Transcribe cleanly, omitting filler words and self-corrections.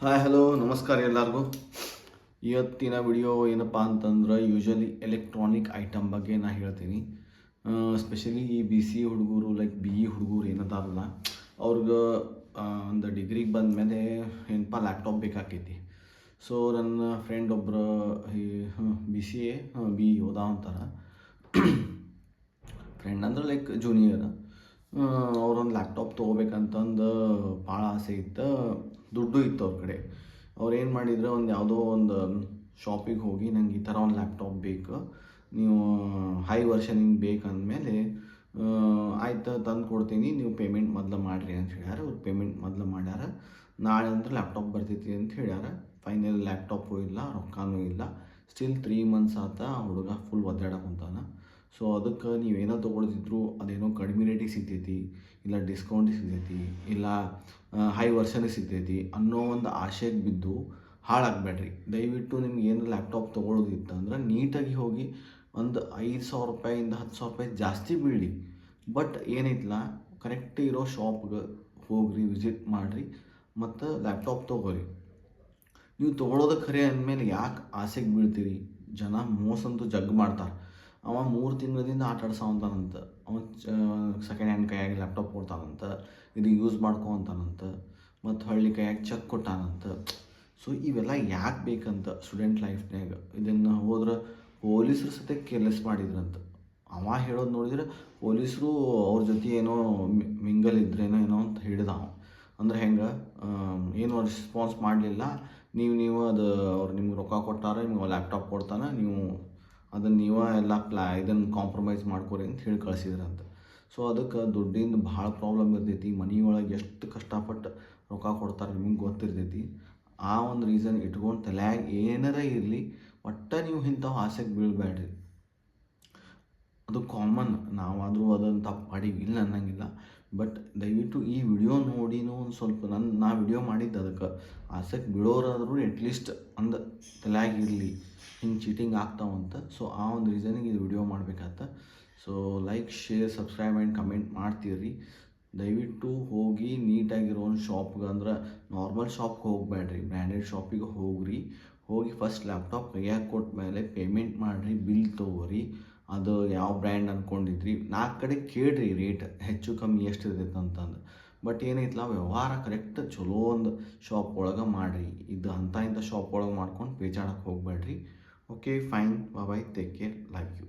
Hi hello ನಮಸ್ಕಾರ ಎಲ್ಲರಿಗೂ. ಇವತ್ತಿನ ವಿಡಿಯೋ ಏನಪ್ಪ ಅಂತಂದ್ರೆ ಯೂಶ್ವಲಿ ಎಲೆಕ್ಟ್ರಾನಿಕ್ ಐಟಮ್ ಬಗ್ಗೆ ನಾನು ಹೇಳ್ತೀನಿ. ಸ್ಪೆಷಲಿ ಈ ಬಿ ಸಿ ಹುಡುಗರು ಲೈಕ್ ಬಿ ಇ ಹುಡುಗರು ಏನದಾರಲ್ಲ ಅವ್ರಿಗೆ ಒಂದು ಡಿಗ್ರಿಗೆ ಬಂದಮೇಲೆ ಏನಪ್ಪ ಲ್ಯಾಪ್ಟಾಪ್ ಬೇಕಾಕೈತಿ. ಸೊ ನನ್ನ ಫ್ರೆಂಡ್ ಒಬ್ಬರು B C A B E ಓದಾ ಅಂತಾರೆ. ಫ್ರೆಂಡ್ ಅಂದ್ರೆ ಲೈಕ್ ಜೂನಿಯರ್. ಅವ್ರೊಂದು ಲ್ಯಾಪ್ಟಾಪ್ ತೊಗೋಬೇಕಂತಂದು ಭಾಳ ಆಸೆ ಇತ್ತು, ದುಡ್ಡು ಇತ್ತು ಅವ್ರ ಕಡೆ. ಅವ್ರು ಏನು ಮಾಡಿದ್ರು, ಒಂದು ಯಾವುದೋ ಒಂದು ಶಾಪಿಗೆ ಹೋಗಿ ನಂಗೆ ಈ ಥರ ಒಂದು ಲ್ಯಾಪ್ಟಾಪ್ ಬೇಕು, ನೀವು ಹೈ ವರ್ಷನಿಂಗ್ ಬೇಕಂದಮೇಲೆ ಆಯ್ತು ತಂದು ಕೊಡ್ತೀನಿ, ನೀವು ಪೇಮೆಂಟ್ ಮೊದಲು ಮಾಡಿರಿ ಅಂತ ಹೇಳ್ಯಾರ. ಅವ್ರು ಪೇಮೆಂಟ್ ಮೊದಲು ಮಾಡ್ಯಾರ. ನಾಳೆ ಅಂದ್ರೆ ಲ್ಯಾಪ್ಟಾಪ್ ಬರ್ತೈತಿ ಅಂತ ಹೇಳ್ಯಾರ. ಫೈನಲ್ ಲ್ಯಾಪ್ಟಾಪು ಇಲ್ಲ, ರೊಕ್ಕನೂ ಇಲ್ಲ. ಸ್ಟಿಲ್ 3 ಮಂತ್ಸ್ ಆತ ಹುಡುಗ ಫುಲ್ ಒದ್ದಾಡಕುಂತಾನ. ಸೊ ಅದಕ್ಕೆ ನೀವೇನೋ ತೊಗೊಳ್ತಿದ್ರು ಅದೇನೋ ಕಡಿಮೆ ರೇಟಿಗೆ ಸಿಗ್ತೈತಿ, ಇಲ್ಲ ಡಿಸ್ಕೌಂಟಿಗೆ ಸಿಗ್ತೈತಿ, ಇಲ್ಲ ಹೈ ವರ್ಷನಿಗೆ ಸಿಗ್ತೈತಿ ಅನ್ನೋ ಒಂದು ಆಶೆಗೆ ಬಿದ್ದು ಹಾಳಾಗಬೇಡ್ರಿ. ದಯವಿಟ್ಟು ನಿಮ್ಗೆ ಏನು ಲ್ಯಾಪ್ಟಾಪ್ ತೊಗೊಳೋದಿತ್ತು ಅಂದ್ರೆ ನೀಟಾಗಿ ಹೋಗಿ ಒಂದು 5,000 ರೂಪಾಯಿಂದ 10,000 ರೂಪಾಯಿ ಜಾಸ್ತಿ ಬೀಳಿ, ಬಟ್ ಏನೈತಿಲ್ಲ ಕರೆಕ್ಟ್ ಇರೋ ಶಾಪ್ಗೆ ಹೋಗ್ರಿ, ವಿಸಿಟ್ ಮಾಡಿರಿ ಮತ್ತು ಲ್ಯಾಪ್ಟಾಪ್ ತೊಗೊರಿ. ನೀವು ತೊಗೊಳೋದು ಖರೆ ಅಂದಮೇಲೆ ಯಾಕೆ ಆಸೆಗೆ ಬೀಳ್ತೀರಿ? ಜನ ಮೋಸಂತೂ ಜಗ್ ಮಾಡ್ತಾರೆ. ಅವ 3 ತಿಂಗಳಿಂದ ಆಟ ಆಡ್ಸವಂತಾನಂತ, ಅವ ಸೆಕೆಂಡ್ ಹ್ಯಾಂಡ್ ಕೈಯಾಗಿ ಲ್ಯಾಪ್ಟಾಪ್ ಕೊಡ್ತಾನಂತ, ಇದು ಯೂಸ್ ಮಾಡ್ಕೊ ಅಂತಾನಂತ, ಮತ್ತು ಹಳ್ಳಿ ಕೈಯಾಗಿ ಚೆಕ್ ಕೊಟ್ಟಾನಂತ. ಸೊ ಇವೆಲ್ಲ ಯಾಕೆ ಬೇಕಂತ ಸ್ಟೂಡೆಂಟ್ ಲೈಫ್ನಾಗ ಇದನ್ನು ಹೋದ್ರೆ ಪೊಲೀಸರು ಸತೆ ಕೇರ್ಲೆಸ್ ಮಾಡಿದ್ರಂತ. ಅವ ಹೇಳೋದು ನೋಡಿದ್ರೆ ಪೊಲೀಸರು ಅವ್ರ ಜೊತೆ ಏನೋ ಮಿಂಗಲ್ ಇದ್ರೇನೋ ಏನೋ ಅಂತ ಹಿಡ್ದ ಅವ. ಅಂದ್ರೆ ಹೆಂಗೆ, ಏನು ರೆಸ್ಪಾನ್ಸ್ ಮಾಡಲಿಲ್ಲ, ನೀವು ಅದು ಅವ್ರು ನಿಮ್ಗೆ ರೊಕ್ಕ ಕೊಟ್ಟಾರ, ನಿಮ್ಗೆ ಲ್ಯಾಪ್ಟಾಪ್ ಕೊಡ್ತಾನೆ, ನೀವು ಅದನ್ನು ಎಲ್ಲ ಇದನ್ನು ಕಾಂಪ್ರಮೈಸ್ ಮಾಡ್ಕೊರಿ ಅಂತ ಹೇಳಿ ಕಳಿಸಿದ್ರಂತ. ಸೊ ಅದಕ್ಕೆ ದುಡ್ಡಿಂದು ಭಾಳ ಪ್ರಾಬ್ಲಮ್ ಇರ್ತೈತಿ. ಮನೆಯೊಳಗೆ ಎಷ್ಟು ಕಷ್ಟಪಟ್ಟು ರೊಕ್ಕ ಕೊಡ್ತಾರೆ ನಿಮಗೆ ಗೊತ್ತಿರ್ತೈತಿ. ಆ ಒಂದು ರೀಸನ್ ಇಟ್ಕೊಂಡು ತಲೆಯಾಗ ಏನಾರ ಇರಲಿ, ಒಟ್ಟು ನೀವು ಇಂಥವು ಆಸೆಗೆ ಬೀಳಬೇಡ್ರಿ. ಅದು ಕಾಮನ್, ನಾವಾದರೂ ಅದನ್ನು ತಪ್ಪು ಮಾಡೀವಿ, ಇಲ್ಲ ಅನ್ನಂಗಿಲ್ಲ. ಬಟ್ ದಯವಿಟ್ಟು ಈ ವಿಡಿಯೋ ನೋಡಿನೂ ಒಂದು ಸ್ವಲ್ಪ ನಾ ವಿಡಿಯೋ ಮಾಡಿದ್ದು ಅದಕ್ಕೆ ಆಸೆಗೆ ಬೀಳೋರಾದರೂ ಅಟ್ಲೀಸ್ಟ್ ಅಂದು ತಲೆಯಾಗಿರಲಿ ಹಿಂಗೆ ಚೀಟಿಂಗ್ ಆಗ್ತಾವಂತ. ಸೊ ಆ ಒಂದು ರೀಸನಿಗೆ ಇದು ವಿಡಿಯೋ ಮಾಡಬೇಕಾತ. So like, share, subscribe and comment ಮಾಡ್ತೀರಿ. ದಯವಿಟ್ಟು ಹೋಗಿ ನೀಟಾಗಿರೋ ಒಂದು ಶಾಪ್ಗೆ, ಅಂದ್ರೆ ನಾರ್ಮಲ್ ಶಾಪ್ಗೆ ಹೋಗಬೇಡ್ರಿ, ಬ್ರ್ಯಾಂಡೆಡ್ ಶಾಪಿಗೆ ಹೋಗಿ ಫಸ್ಟ್ ಲ್ಯಾಪ್ಟಾಪ್ ಕೈಯಾಗ ಕೊಟ್ಟ ಮೇಲೆ ಪೇಮೆಂಟ್ ಮಾಡಿರಿ, ಬಿಲ್ ತೊಗೋರಿ. ಅದು ಯಾವ ಬ್ರ್ಯಾಂಡ್ ಅಂದ್ಕೊಂಡಿದ್ರಿ 4 ಕಡೆ ಕೇಳ್ರಿ ರೇಟ್ ಹೆಚ್ಚು ಕಮ್ಮಿ ಎಷ್ಟು ಇರ್ತೈತೆ ಅಂತಂದು. ಬಟ್ ಏನೈತಲ್ಲ ವ್ಯವಹಾರ ಕರೆಕ್ಟ್ ಚಲೋ ಒಂದು ಶಾಪ್ ಒಳಗೆ ಮಾಡಿರಿ. ಇದು ಇಂಥ ಶಾಪ್ ಒಳಗೆ ಮಾಡ್ಕೊಂಡು ಪೇಚಾಡಕ್ಕೆ ಹೋಗಬೇಡ್ರಿ. Okay fine, bye, take care, love you.